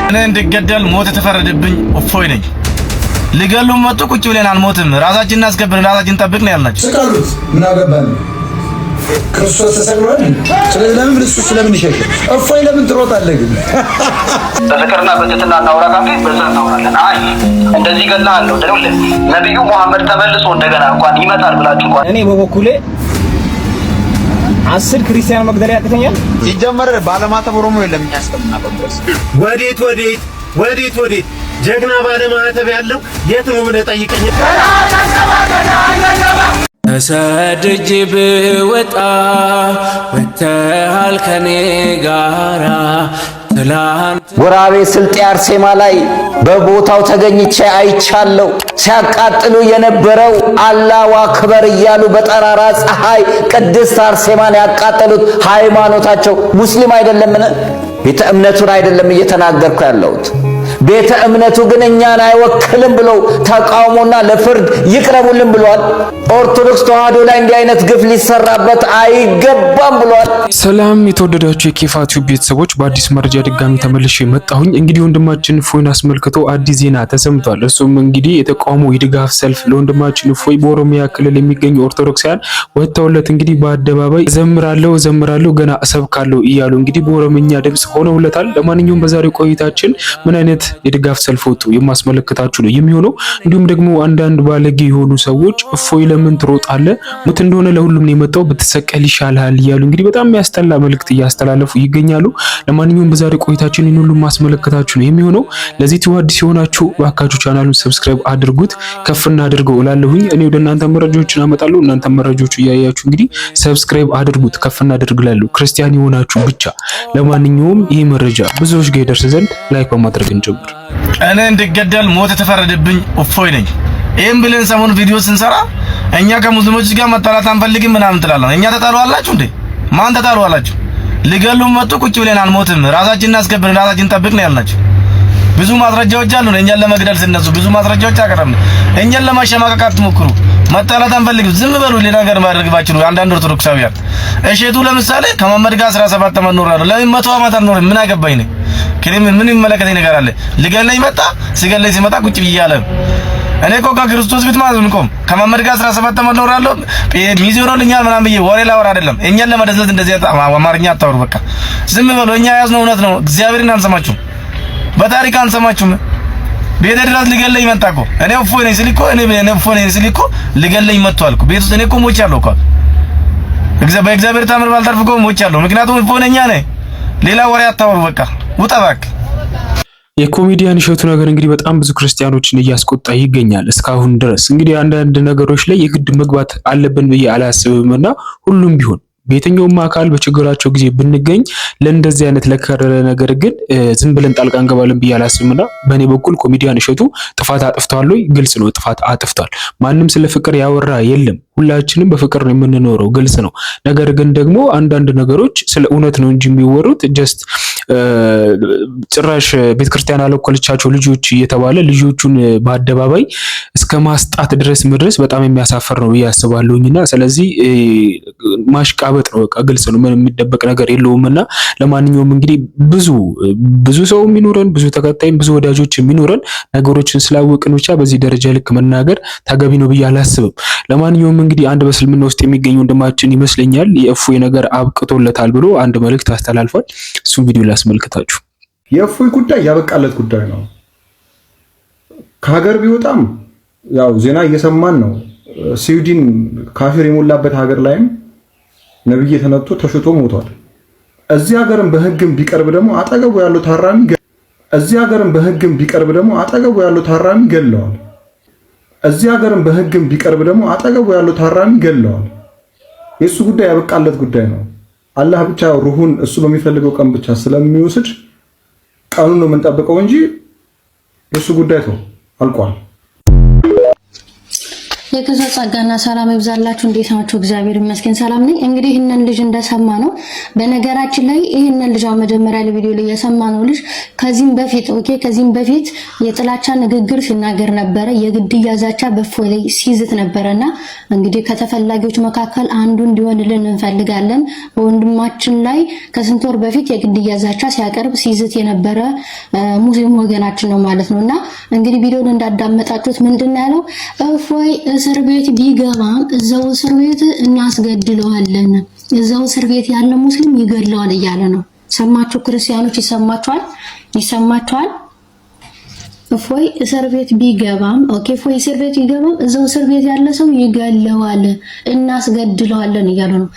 እኔ እንድገደል ሞት ተፈረደብኝ እፎይ ነኝ። ልገሉም መጡ ቁጭ ብለን አልሞትም ራሳችንን አስከብረን ራሳችንን ጠብቅ ነው ያልናቸው። ስቀሉት ምን አገባን? ክርስቶስ ተሰቅሏል። ስለዚህ ለምን እሱ ስለምን ይሸሽ? እፎይ ለምን ትሮጣለህ ግን? በፍቅርና በትህትና እናውራ ካንተ በዛ እናውራለን። አይ እንደዚህ ገላሃለሁ ደውል ነብዩ መሐመድ ተመልሶ እንደገና እንኳን ይመጣል ብላችሁ እንኳን እኔ በበኩሌ 10 ክርስቲያን መግደል ያቅተኛል። ሲጀመር ባለማተብ ኦሮሞ የለም የሚያስቀምናበት ድረስ ወዴት ጀግና ባለማተብ ያለው የት ነው ብለህ ጠይቀኝ። ተሰድጄ ብወጣ ወተሃል ከኔ ጋራ ወራቤ ስልጤ አርሴማ ላይ በቦታው ተገኝቼ አይቻለሁ። ሲያቃጥሉ የነበረው አላሁ አክበር እያሉ በጠራራ ፀሐይ ቅድስት አርሴማን ያቃጠሉት ሃይማኖታቸው ሙስሊም አይደለምን? ቤተ እምነቱን አይደለም እየተናገርኩ ያለሁት። ቤተ እምነቱ ግን እኛን አይወክልም ብለው ተቃውሞና ለፍርድ ይቅረቡልን ብሏል። ኦርቶዶክስ ተዋህዶ ላይ እንዲህ አይነት ግፍ ሊሰራበት አይገባም ብሏል። ሰላም የተወደዳችሁ የኬፋቲው ቤተሰቦች፣ በአዲስ መረጃ ድጋሚ ተመልሼ መጣሁኝ። እንግዲህ ወንድማችን እፎይን አስመልክቶ አዲስ ዜና ተሰምቷል። እሱም እንግዲህ የተቃውሞ የድጋፍ ሰልፍ ለወንድማችን እፎይ በኦሮሚያ ክልል የሚገኙ ኦርቶዶክሳውያን ወጥተውለት እንግዲህ በአደባባይ ዘምራለሁ ገና እሰብካለሁ እያሉ እንግዲህ በኦሮምኛ ድምጽ ሆነውለታል። ለማንኛውም በዛሬው ቆይታችን ምን አይነት የድጋፍ ሰልፍ ወጡ የማስመለከታችሁ ነው የሚሆነው። እንዲሁም ደግሞ አንዳንድ ባለጌ የሆኑ ሰዎች እፎይ ለምን ትሮጣለህ? ሞት እንደሆነ ለሁሉም ነው የመጣው፣ ብትሰቀል ይሻላል እያሉ እንግዲህ በጣም የሚያስጠላ መልእክት እያስተላለፉ ይገኛሉ። ለማንኛውም በዛሬው ቆይታችን ይህን ሁሉ ማስመለከታችሁ ነው የሚሆነው። ለዚህ ቲቪ አዲስ የሆናችሁ እባካችሁ ቻናሉን ሰብስክራይብ አድርጉት፣ ከፍና አድርገው እላለሁኝ። እኔ ወደ እናንተ መረጃዎችን አመጣለሁ፣ እናንተ መረጃዎቹ እያያችሁ እንግዲህ ሰብስክራይብ አድርጉት፣ ከፍና አድርግላለሁ፣ ክርስቲያን የሆናችሁ ብቻ። ለማንኛውም ይህ መረጃ ብዙዎች ጋር ይደርስ ዘንድ ላይክ በማድረግ እንጀምር። እኔ እንድገደል ሞት ተፈረደብኝ እፎይ ነኝ። ይሄን ብለን ሰሞኑን ቪዲዮ ስንሰራ እኛ ከሙስሊሞች ጋር መጣላት አንፈልግም ምናምን ትላለህ። እኛ ተጣሉ አላችሁ እንዴ? ማን ተጣሉ አላችሁ? ልገሉም መጡ ቁጭ ብለን አልሞትም ራሳችንን አስከብረን ራሳችንን ጠብቅ ነው ያልናቸው። ብዙ ማስረጃዎች አሉ። እኛን ለመግደል ሲነሱ ብዙ ማስረጃዎች አቀረብን። እኛን ለማሸማቀቅ አትሞክሩ። መጣላት አንፈልግም። ዝም በሉ። ሌላ ነገር ማድረግባችሁ ነው። አንዳንድ ኦርቶዶክሳውያን እሸቱ ለምሳሌ ከመሐመድ ጋር 17 ዓመት ኖራለሁ። ለምን 100 ዓመት አልኖርም? ምን አገባኝ ነው? ምን ይመለከተኝ ነገር አለ? ልገለኝ መጣ። ሲገለኝ ሲመጣ ቁጭ ብያለሁ። እኔ እኮ ከክርስቶስ ፊት ማለት ነው ከመሐመድ ጋር 17 ዓመት ኖራለሁ። ሚዚዮኖልኛል ምናምን ብዬ ወሬ ላወራ አይደለም። እኛን ለመደሰት እንደዚህ አማርኛ አታወሩ። በቃ ዝም በሉ። እኛ ያዝነው እውነት ነው። እግዚአብሔርን አንሰማችሁም፣ በታሪክ አንሰማችሁም። ቤተ ድረስ ልገለኝ መጣ እኮ። እኔ እፎይ ነኝ ስል እኮ እኔ እፎይ ነኝ ስል እኮ ልገለኝ መጥቷል እኮ ቤት ውስጥ። እኔ እኮ ሞቻለሁ እኮ በእግዚአብሔር ታምር ባልተርፍ እኮ ሞቻለሁ። ምክንያቱም እፎይ ነኝ ነኝ። ሌላ ወሬ አታወሩ። በቃ ውጣ እባክህ። የኮሜዲያን እሸቱ ነገር እንግዲህ በጣም ብዙ ክርስቲያኖችን እያስቆጣ ይገኛል። እስካሁን ድረስ እንግዲህ አንዳንድ ነገሮች ላይ የግድ መግባት አለብን ብዬ አላስብምና ሁሉም ቢሆን በየትኛውም አካል በችግራቸው ጊዜ ብንገኝ ለእንደዚህ አይነት ለከረረ ነገር ግን ዝም ብለን ጣልቃ እንገባለን ብዬ አላስብምና በእኔ በኩል ኮሜዲያን እሸቱ ጥፋት አጥፍቷል ወይ? ግልጽ ነው፣ ጥፋት አጥፍቷል። ማንም ስለ ፍቅር ያወራ የለም። ሁላችንም በፍቅር ነው የምንኖረው፣ ግልጽ ነው። ነገር ግን ደግሞ አንዳንድ ነገሮች ስለ እውነት ነው እንጂ የሚወሩት ጀስት ጭራሽ ቤተክርስቲያን አለቆልቻቸው ልጆች እየተባለ ልጆቹን በአደባባይ እስከ ማስጣት ድረስ መድረስ በጣም የሚያሳፍር ነው ያስባለሁኝና ስለዚህ ማሽቃበጥ ነው። በቃ ግልጽ ነው፣ ምንም የሚደበቅ ነገር የለውምና ለማንኛውም እንግዲህ ብዙ ሰው የሚኖረን ብዙ ተከታይም ብዙ ወዳጆች የሚኖረን ነገሮችን ስላወቅን ብቻ በዚህ ደረጃ ልክ መናገር ተገቢ ነው ብዬ አላስብም። ለማንኛውም እንግዲህ አንድ በእስልምና ውስጥ የሚገኝ ወንድማችን ይመስለኛል የእፎይ ነገር አብቅቶለታል ብሎ አንድ መልእክት አስተላልፏል። እሱም ቪዲዮ ላስመልክታችሁ። የእፎይ ጉዳይ ያበቃለት ጉዳይ ነው። ከሀገር ቢወጣም ያው ዜና እየሰማን ነው። ስዊድን ካፊር የሞላበት ሀገር ላይም ነብይ ተነጥቶ ተሽቶ ሞቷል። እዚህ ሀገርም በህግም ቢቀርብ ደግሞ አጠገቡ ያለው ታራሚ ገለዋል። የሱ ጉዳይ ያበቃለት ጉዳይ ነው። አላህ ብቻ ሩሁን እሱ በሚፈልገው ቀን ብቻ ስለሚወስድ ቀኑን ነው የምንጠብቀው እንጂ የሱ ጉዳይ አልቋል። የክርስቶስ ጸጋና ሰላም ይብዛላችሁ። እንዴት ናችሁ? እግዚአብሔር ይመስገን ሰላም ነኝ። እንግዲህ ይህንን ልጅ እንደሰማ ነው። በነገራችን ላይ ይህንን ልጅ መጀመሪያ ቪዲዮ ላይ የሰማነው ልጅ ከዚህም በፊት የጥላቻ ንግግር ሲናገር ነበረ። የግድያ ዛቻ በእፎይ ላይ ሲዝት ነበረና እንግዲህ ከተፈላጊዎች መካከል አንዱ እንዲሆንልን እንፈልጋለን። በወንድማችን ላይ ከስንት ወር በፊት የግድያ ዛቻ ሲያቀርብ ሲዝት የነበረ ሙስሊም ወገናችን ነው ማለት ነውና እንግዲህ ቪዲዮውን እንዳዳመጣችሁት ምንድነው ያለው? እፎይ እስር ቤት ቢገባም እዛው እስር ቤት እናስገድለዋለን፣ እዛው እስር ቤት ያለ ሙስሊም ይገድለዋል እያለ ነው። ሰማችሁ ክርስቲያኖች? ይሰማችኋል? እፎይ እስር ቤት ቢገባም እፎይ እስር ቤት ቢገባም እዛው እስር ቤት ያለ ሰው ይገድለዋል፣ እናስገድለዋለን እያሉ ነው።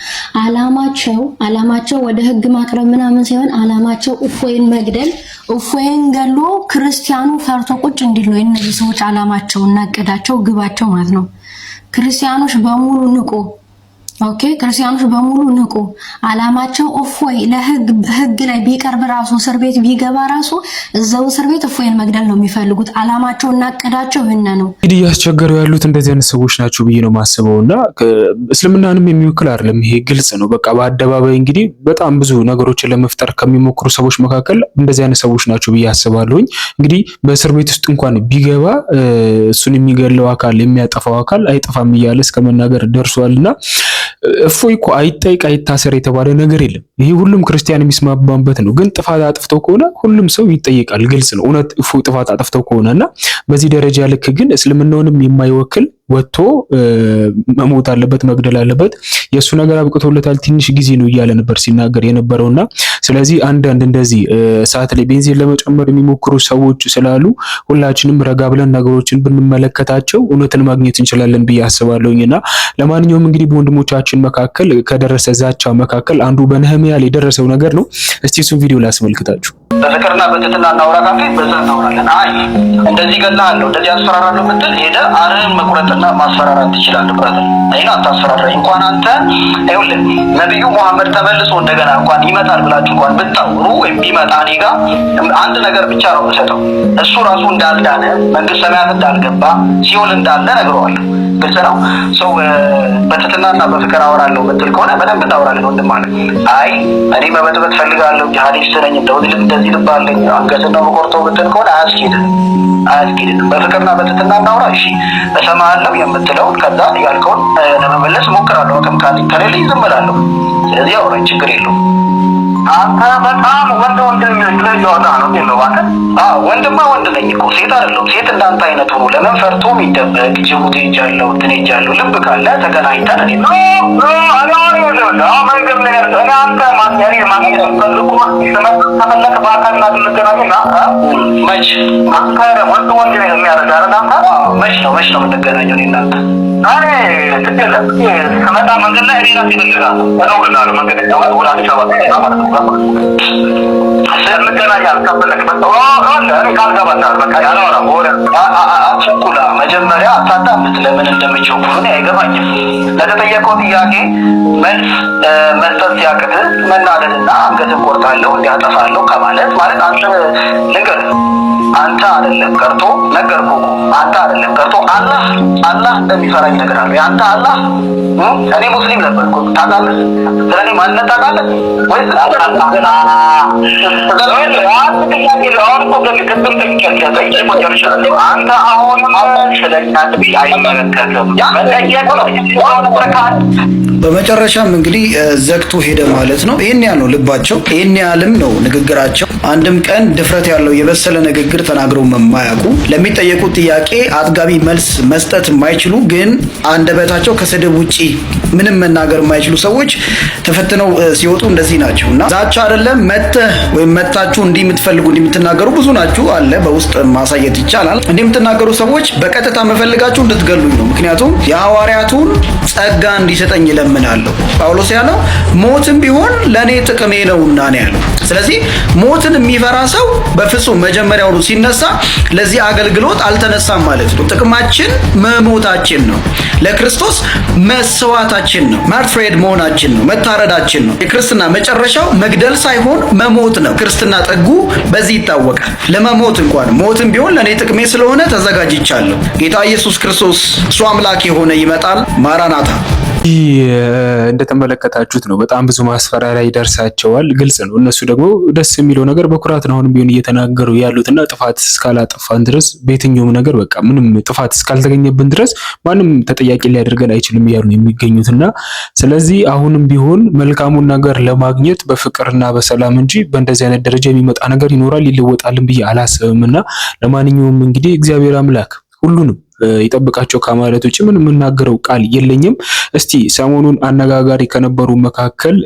አላማቸው ወደ ህግ ማቅረብ ምናምን ሳይሆን አላማቸው እፎይን መግደል፣ እፎይን ገሎ ክርስቲያኑ ፈርቶ ቁጭ እንዲል ነው የእነዚህ ሰዎች አላማቸው እና እቅዳቸው ግባቸው ማለት ነው። ክርስቲያኖች በሙሉ ንቁ። ክርስቲያኖች በሙሉ ንቁ። አላማቸው እፎይ በህግ ላይ ቢቀርብ ራሱ እስር ቤት ቢገባ ራሱ እዛው እስር ቤት እፎይን መግደል ነው የሚፈልጉት። አላማቸው እና እቅዳቸው ይሄን ነው። እንግዲህ ያስቸገሩ ያሉት እንደዚህ አይነት ሰዎች ናቸው ብዬ ነው ማስበውና እስልምናንም የሚወክል አይደለም። ይሄ ግልጽ ነው። በቃ በአደባባይ እንግዲህ በጣም ብዙ ነገሮችን ለመፍጠር ከሚሞክሩ ሰዎች መካከል እንደዚህ አይነት ሰዎች ናቸው ብዬ አስባለሁኝ። እንግዲህ በእስር ቤት ውስጥ እንኳን ቢገባ እሱን የሚገለው አካል የሚያጠፋው አካል አይጠፋም እያለ እስከመናገር ደርሷልና እፎይ እኮ አይጠይቅ አይታሰር የተባለ ነገር የለም። ይሄ ሁሉም ክርስቲያን የሚስማማበት ነው። ግን ጥፋት አጥፍተው ከሆነ ሁሉም ሰው ይጠይቃል። ግልጽ ነው። እውነት እፎይ ጥፋት አጥፍተው ከሆነና በዚህ ደረጃ ልክ ግን እስልምናውንም የማይወክል ወጥቶ መሞት አለበት፣ መግደል አለበት፣ የሱ ነገር አብቅቶለታል፣ ትንሽ ጊዜ ነው እያለ ነበር ሲናገር የነበረውና ስለዚህ አንዳንድ እንደዚህ ሰዓት ላይ ቤንዚን ለመጨመር የሚሞክሩ ሰዎች ስላሉ ሁላችንም ረጋ ብለን ነገሮችን ብንመለከታቸው እውነትን ማግኘት እንችላለን ብዬ አስባለሁኝና ለማንኛውም እንግዲህ በወንድሞቻችን መካከል ከደረሰ ዛቻ መካከል አንዱ በነህምያ ላይ የደረሰው ነገር ነው። እስቲ እሱን ቪዲዮ ላስመልክታችሁ። በፍቅርና በትህትና እናውራ ካፌ በዛ እናውራለን። አይ እንደዚህ ገላለሁ እንደዚህ አስፈራራለሁ ብትል ሄደህ አርህን መቁረጥና ማስፈራራት ትችላለህ። ብራዘር አይና አታስፈራራኝ። እንኳን አንተ አይውልህ ነብዩ መሐመድ ተመልሶ እንደገና እንኳን ይመጣል ብላችሁ እንኳን ብታወሩ ወይም ቢመጣ እኔ ጋር አንድ ነገር ብቻ ነው የምሰጠው። እሱ ራሱ እንዳልዳነ መንግስተ ሰማያት እንዳልገባ ሲኦል እንዳለ ነግረዋለሁ። ግልጽ ነው። ሰው በትህትናና በፍቅር አወራለሁ ብትል ከሆነ በደንብ እናወራለን ወንድም ማለት። አይ እኔ መበጥበጥ ፈልጋለሁ ጂሃዲስት ነኝ እንደዚህ ልባለኝ አንገትን ነው የምቆርጠው ብትል ከሆነ አያስኬድም። በፍቅርና በትህትና እናውራ። እሺ እሰማሃለሁ የምትለውን ከዛ ያልከውን ለመመለስ እሞክራለሁ። አቅም ካለኝ ከሌለኝ ዝም እላለሁ። ስለዚህ አውራኝ፣ ችግር የለውም። አንተ በጣም ወንድ ስለያወጣ ነው ነው ማለት ወንድማ ወንድ ነኝ እኮ ሴት አይደለሁም። ሴት እንዳንተ አይነቱ ነው ለምን ፈርቶ የሚደበቅ ጅቡቲ ሄጃለሁ እንትን ሄጃለሁ። ልብ ካለ ተገናኝተን እኔ ነው መች ነው የምንገናኘው? እኔ እናንተ ከመጣ መንገድ ላይ እኔ ራሴ ይፈልጋል ነው መንገድ ወደ አዲስ አበባ መጀመሪያ አታጣምት። ለምን እንደምትቸኩሉ አይገባኝም። ለተጠየቀው ጥያቄ መልስ መስጠት ሲያቅት መናደድና አንገትን ቆርጣለሁ እንዲያጠፋለሁ ከማለት ማለት አንተ ልንገርህ፣ አንተ አይደለም ቀርቶ ነገርኩህ እኮ አንተ አይደለም ቀርቶ አላህ እንደሚፈራኝ ነገር አለ። አንተ አላህ እኔ ሙስሊም ነበርኩ ታውቃለህ። ስለኔ ማንነት ታውቃለህ ወይ? አንተ አሁንም ስለኛ አይመለከትም። በመጨረሻም እንግዲህ ዘግቶ ሄደ ማለት ነው። ይሄን ያህል ነው ልባቸው፣ ይሄን ያህልም ነው ንግግራቸው። አንድም ቀን ድፍረት ያለው የበሰለ ንግግር ተናግረው የማያውቁ ለሚጠየቁት ጥያቄ አጥጋቢ መልስ መስጠት የማይችሉ ግን አንደበታቸው ከስድብ ውጪ ምንም መናገር የማይችሉ ሰዎች ተፈትነው ሲወጡ እንደዚህ ናቸው። እና ዛቻ አይደለም መተህ ወይም መታችሁ እንዲህ የምትፈልጉ እንዲህ የምትናገሩ ብዙ ናችሁ አለ። በውስጥ ማሳየት ይቻላል። እንዲህ የምትናገሩ ሰዎች በቀጥታ መፈልጋችሁ እንድትገሉኝ ነው። ምክንያቱም የሐዋርያቱን ጸጋ እንዲሰጠኝ እለምናለሁ። ጳውሎስ ያለው ሞትም ቢሆን ለኔ ጥቅሜ ነውና ነው ያለው። ስለዚህ ሞትን የሚፈራ ሰው በፍጹም መጀመሪያውኑ ሲነሳ ለዚህ አገልግሎት አልተነሳም ማለት ነው። ጥቅማችን መሞታችን ነው። ለክርስቶስ መስዋዕታችን ነው። ማርትሬድ መሆናችን ነው። መታረዳችን ነው። የክርስትና መጨረሻው መግደል ሳይሆን መሞት ነው። ክርስትና ጠጉ በዚህ ይታወቃል። ለመሞት እንኳን ሞትም ቢሆን ለእኔ ጥቅሜ ስለሆነ ተዘጋጅቻለሁ። ጌታ ኢየሱስ ክርስቶስ እሱ አምላክ የሆነ ይመጣል። ማራናታ። እንደተመለከታችሁት ነው። በጣም ብዙ ማስፈራሪያ ይደርሳቸዋል። ግልጽ ነው። እነሱ ደግሞ ደስ የሚለው ነገር በኩራት ነው አሁንም ቢሆን እየተናገሩ ያሉትና ጥፋት እስካላጠፋን ድረስ በየትኛውም ነገር በቃ ምንም ጥፋት እስካልተገኘብን ድረስ ማንም ተጠያቂ ሊያደርገን አይችልም እያሉ ነው የሚገኙትና ስለዚህ አሁንም ቢሆን መልካሙን ነገር ለማግኘት በፍቅርና በሰላም እንጂ በእንደዚህ አይነት ደረጃ የሚመጣ ነገር ይኖራል ይለወጣልን ብዬ አላስብምና ለማንኛውም እንግዲህ እግዚአብሔር አምላክ ሁሉንም ይጠብቃቸው ከማለት ውጭ ምን የምናገረው ቃል የለኝም። እስቲ ሰሞኑን አነጋጋሪ ከነበሩ መካከል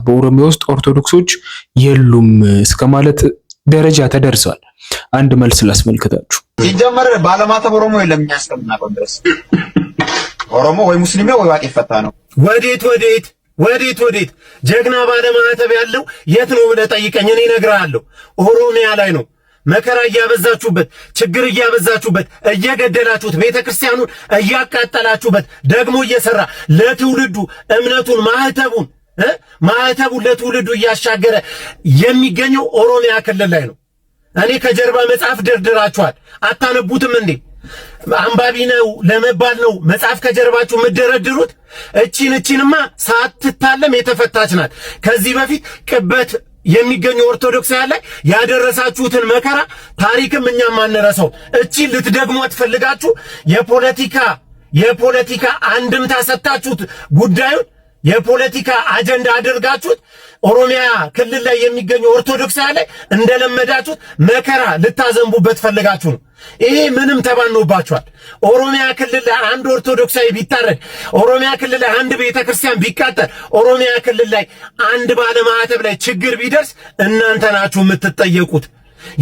በኦሮሚያ ውስጥ ኦርቶዶክሶች የሉም እስከማለት ደረጃ ተደርሷል። አንድ መልስ ላስመልከታችሁ። ሲጀመር ባለማተብ ኦሮሞ የለም እኛ እስከምናውቀው ድረስ ኦሮሞ ወይ ሙስሊም ነው ወይ ዋቂ ፈታ ነው። ወዴት ጀግና ባለማተብ ያለው የት ነው ብለህ ጠይቀኝ፣ እኔ እነግርሃለሁ። ኦሮሚያ ላይ ነው። መከራ እያበዛችሁበት፣ ችግር እያበዛችሁበት፣ እየገደላችሁት፣ ቤተክርስቲያኑን እያቃጠላችሁበት፣ ደግሞ እየሰራ ለትውልዱ እምነቱን ማህተቡን ለትውልዱ እያሻገረ የሚገኘው ኦሮሚያ ክልል ላይ ነው። እኔ ከጀርባ መጽሐፍ ደርድራችኋል፣ አታነቡትም እንዴ? አንባቢ ነው ለመባል ነው መጽሐፍ ከጀርባችሁ የምትደረድሩት? እቺንማ ሳትታለም የተፈታች ናት። ከዚህ በፊት ቅበት የሚገኙ ኦርቶዶክሳውያን ላይ ያደረሳችሁትን መከራ ታሪክም እኛም አንረሳው። እቺን ልትደግሟት ፈልጋችሁ የፖለቲካ አንድምታ ሰጣችሁት፣ ጉዳዩን የፖለቲካ አጀንዳ አድርጋችሁት ኦሮሚያ ክልል ላይ የሚገኙ ኦርቶዶክሳውያን ላይ እንደለመዳችሁት መከራ ልታዘንቡበት ፈልጋችሁ ነው። ይሄ ምንም ተባኖባችኋል። ኦሮሚያ ክልል ላይ አንድ ኦርቶዶክሳዊ ቢታረድ፣ ኦሮሚያ ክልል ላይ አንድ ቤተክርስቲያን ቢቃጠል፣ ኦሮሚያ ክልል ላይ አንድ ባለማዕተብ ላይ ችግር ቢደርስ እናንተ ናችሁ የምትጠየቁት።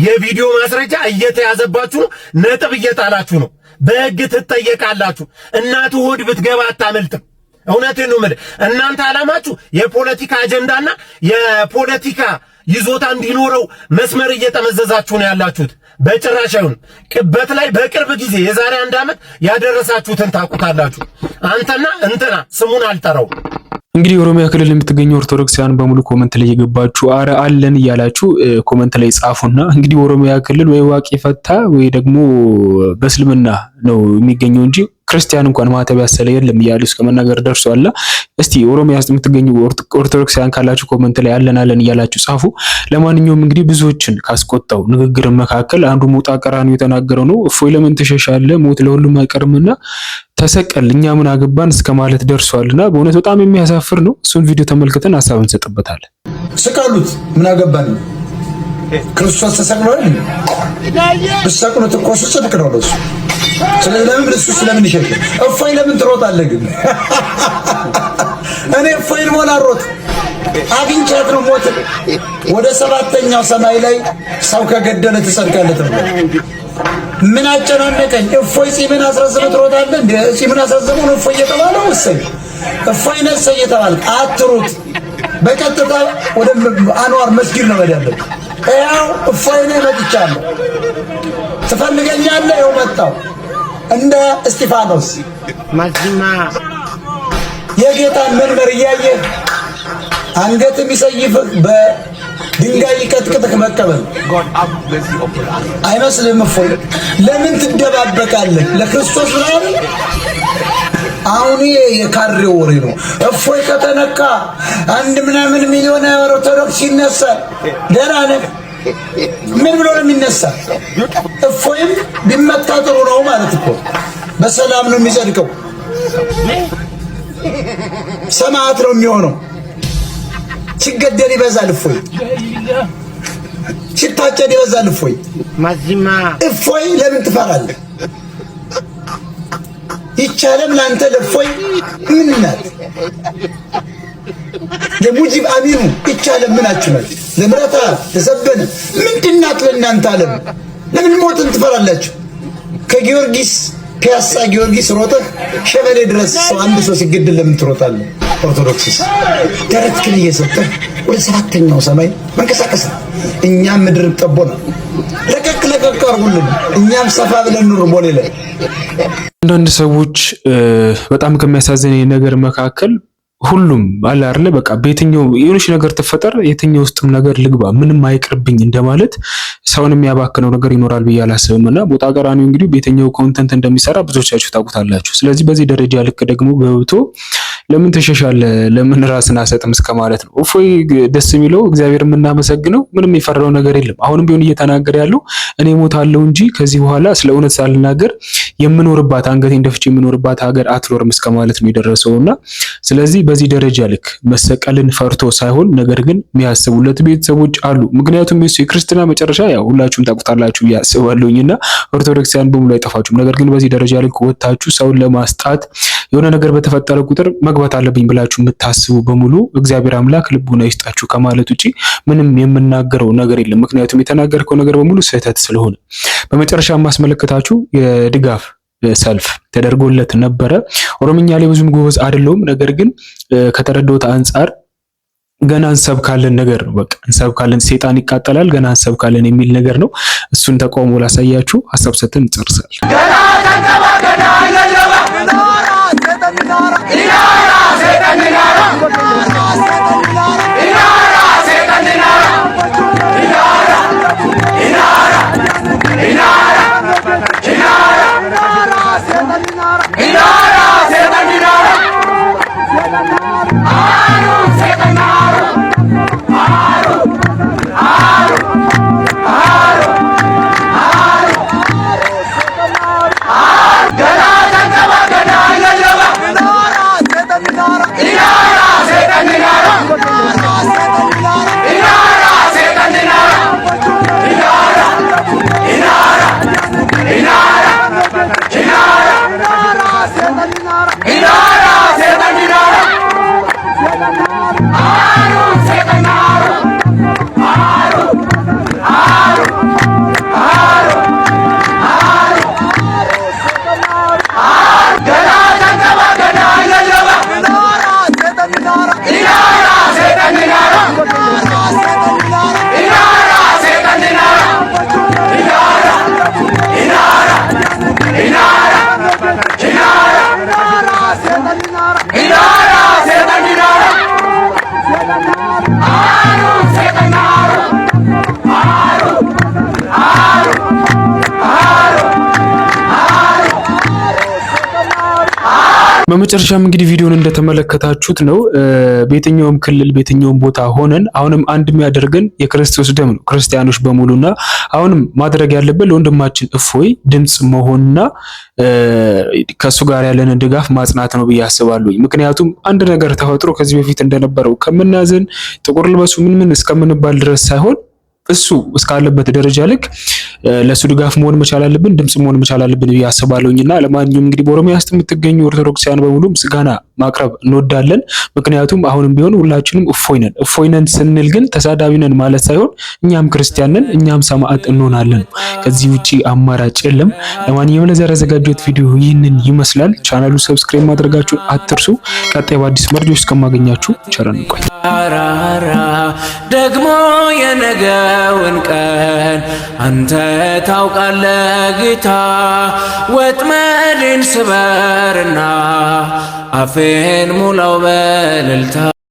የቪዲዮ ማስረጃ እየተያዘባችሁ ነው። ነጥብ እየጣላችሁ ነው። በሕግ ትጠየቃላችሁ። እናቱ ሆድ ብትገባ አታመልጥም። እውነቴን ነው የምልህ። እናንተ ዓላማችሁ የፖለቲካ አጀንዳና የፖለቲካ ይዞታ እንዲኖረው መስመር እየጠመዘዛችሁ ነው ያላችሁት። በጭራሽ አይሆንም። ቅበት ላይ በቅርብ ጊዜ የዛሬ 1 ዓመት ያደረሳችሁትን ታውቁታላችሁ። አንተና እንትና ስሙን አልጠራው። እንግዲህ ኦሮሚያ ክልል የምትገኙ ኦርቶዶክሳውያን በሙሉ ኮመንት ላይ የገባችሁ አረ አለን እያላችሁ ኮመንት ላይ ጻፉና እንግዲህ ኦሮሚያ ክልል ወይ ዋቂ ፈታ ወይ ደግሞ በእስልምና ነው የሚገኘው እንጂ ክርስቲያን እንኳን ማተብ ያሰለ የለም እያሉ እስከ መናገር ደርሷል። እስቲ ኦሮሚያ ውስጥ የምትገኙ ኦርቶዶክሳውያን ካላችሁ ኮመንት ላይ አለን እያላችሁ ጻፉ። ለማንኛውም እንግዲህ ብዙዎችን ካስቆጣው ንግግር መካከል አንዱ ሞጣ ቀራኒዮ የተናገረው ነው። እፎይ ለምን ትሸሻለህ? ሞት ለሁሉም አይቀርምና ተሰቀል እኛ ምን አገባን እስከ ማለት ደርሷልና በእውነት በጣም የሚያሳፍር ነው። እሱን ቪዲዮ ተመልክተን ሐሳብ እንሰጥበታለን። ስቀሉት ምን አገባን? ክርስቶስ ተሰቅሏል። ብትሰቅሉት እኮ እሱ ጽድቅ ነው ለሱ። ስለምን ይሸሻል? እፎይ ለምን ትሮጣለህ ግን? እኔ እፎይን ሞላ ሮጥ አግኝቻት ነው ሞት ወደ 7ኛው ሰማይ ላይ ሰው ከገደለ ትጸድቃለህ ተብሏል። ምን አጨናነቀኝ? እፎይ ጺምን አስረዝመህ ትሮጣለህ እንዴ? ጺምን አስረዝመህ ነው እፎይ የተባለው? እፎይ ነሰ እየተባልክ አትሩጥ። በቀጥታ ወደ አንዋር መስጊድ ነው መዳለብ። ያው እፎይ ነኝ መጥቻለሁ፣ ትፈልገኛለህ? ይኸው መጣሁ። እንደ እስጢፋኖስ ማዚማ የጌታን መንበር እያየህ አንገት የሚሰይፍህ በድንጋይ ይቀጥቅጥህ መቀበል አይመስልም? እፎይ ለምን ትደባበቃለህ? ለክርስቶስ ብለህ አሁን የካድሬው ወሬ ነው። እፎይ ከተነካ 1 ምናምን ሚሊዮን ኦርቶዶክስ ይነሳ። ደህና ነህ? ምን ብሎ ነው የሚነሳ? እፎይም ቢመታ ጥሩ ነው ማለት እኮ በሰላም ነው የሚጸድቀው። ሰማዕት ነው የሚሆነው። ሲገደል ይበዛል እፎይ፣ ሲታጨድ ይበዛል እፎይ። ማዚማ እፎይ ለምን ትፈራለህ? ይቻለም ላንተ ለእፎይ ምን ናት? ለሙጂብ አሚኑ ይቻለም ምናችሁ ናት? ለምረታ ለዘበነ ምንድን ናት ለእናንተ ዓለም? ለምን ሞትን ትፈራላችሁ? ከጊዮርጊስ ፒያሳ ጊዮርጊስ ሮጠህ ሸበሌ ድረስ አንድ ሰው ሲገደል ለምን ትሮጣለህ? ኦርቶዶክስስ ደረትክን እየሰጠህ ወደ 7ኛው ሰማይ መንቀሳቀስ። እኛም ምድር ጠቦና ለቀቅ አርጉልን፣ እኛም ሰፋ ብለን ኑር ቦሌ ላይ። አንዳንድ ሰዎች በጣም ከሚያሳዝን ነገር መካከል ሁሉም አለ አይደለ በቃ በየትኛው የሆነች ነገር ተፈጠር የትኛው ውስጥም ነገር ልግባ ምንም አይቅርብኝ እንደማለት ሰውን የሚያባክነው ነገር ይኖራል ብዬ አላስብምና ሞጣ ቀራኒዮ እንግዲህ በየትኛው ኮንተንት እንደሚሰራ ብዙዎቻችሁ ታውቁታላችሁ። ስለዚህ በዚህ ደረጃ ልክ ደግሞ ገብቶ ለምን ተሸሻለ ለምን ራስን አሰጥም እስከማለት ነው። እፎይ ደስ የሚለው እግዚአብሔር የምናመሰግነው ምንም የፈራው ነገር የለም። አሁንም ቢሆን እየተናገረ ያለው እኔ ሞታለሁ እንጂ ከዚህ በኋላ ስለ እውነት ሳልናገር የምኖርባት አንገቴን ደፍቼ የምኖርባት ሀገር አትኖርም እስከማለት ነው የደረሰውና ስለዚህ በዚህ ደረጃ ልክ መሰቀልን ፈርቶ ሳይሆን ነገር ግን የሚያስቡለት ቤተሰቦች አሉ። ምክንያቱም የክርስትና መጨረሻ ያው ሁላችሁም ታውቁታላችሁ ያስባሉኝና ኦርቶዶክሳውያን በሙሉ አይጠፋችሁም። ነገር ግን በዚህ ደረጃ ልክ ወጣችሁ ሰውን ለማስጣት የሆነ ነገር በተፈጠረ ቁጥር መግባት አለብኝ ብላችሁ የምታስቡ በሙሉ እግዚአብሔር አምላክ ልቡና ይስጣችሁ ከማለት ውጪ ምንም የምናገረው ነገር የለም። ምክንያቱም የተናገርከው ነገር በሙሉ ስህተት ስለሆነ በመጨረሻ ማስመለከታችሁ የድጋፍ ሰልፍ ተደርጎለት ነበረ። ኦሮምኛ ላይ ብዙም ጎበዝ አይደለሁም። ነገር ግን ከተረዳሁት አንፃር ገና እንሰብካለን ነገር ነው። በቃ እንሰብካለን ሰይጣን ይቃጠላል ገና እንሰብካለን የሚል ነገር ነው። እሱን ተቃውሞ ላሳያችሁ ሐሳብ ሰጥተን እንጨርሳለን። በመጨረሻም እንግዲህ ቪዲዮን እንደተመለከታችሁት ነው። በየትኛውም ክልል በየትኛውም ቦታ ሆነን አሁንም አንድ የሚያደርገን የክርስቶስ ደም ነው ክርስቲያኖች በሙሉና አሁንም ማድረግ ያለበት ለወንድማችን እፎይ ድምጽ መሆንና ከሱ ጋር ያለንን ድጋፍ ማጽናት ነው ብዬ አስባለሁ። ምክንያቱም አንድ ነገር ተፈጥሮ ከዚህ በፊት እንደነበረው ከምናዘን ጥቁር ልበሱ ምን እስከምንባል ድረስ ሳይሆን እሱ እስካለበት ደረጃ ልክ ለሱ ድጋፍ መሆን መቻል አለብን፣ ድምጽ መሆን መቻል አለብን ብዬ አስባለሁኝና ለማንኛውም እንግዲህ በኦሮሚያ ውስጥ የምትገኙ ኦርቶዶክሳውያን በሙሉ ምስጋና ማቅረብ እንወዳለን። ምክንያቱም አሁንም ቢሆን ሁላችንም እፎይ ነን ስንል ግን ተሳዳቢ ነን ማለት ሳይሆን እኛም ክርስቲያን ነን እኛም ሰማዕት እንሆናለን። ከዚህ ውጪ አማራጭ የለም። ለማንኛውም ለዛሬ ያዘጋጀሁት ቪዲዮ ይህንን ይመስላል። ቻናሉ ሰብስክራይብ ማድረጋችሁን አትርሱ። ቀጣይ በአዲስ መረጃዎች እስከማገኛችሁ ቸር እንቆይ። ደግሞ የነገውን ቀን አንተ ታውቃለህ ጌታ፣ ወጥመዴን ስበርና አፌን ሙላው በእልልታ።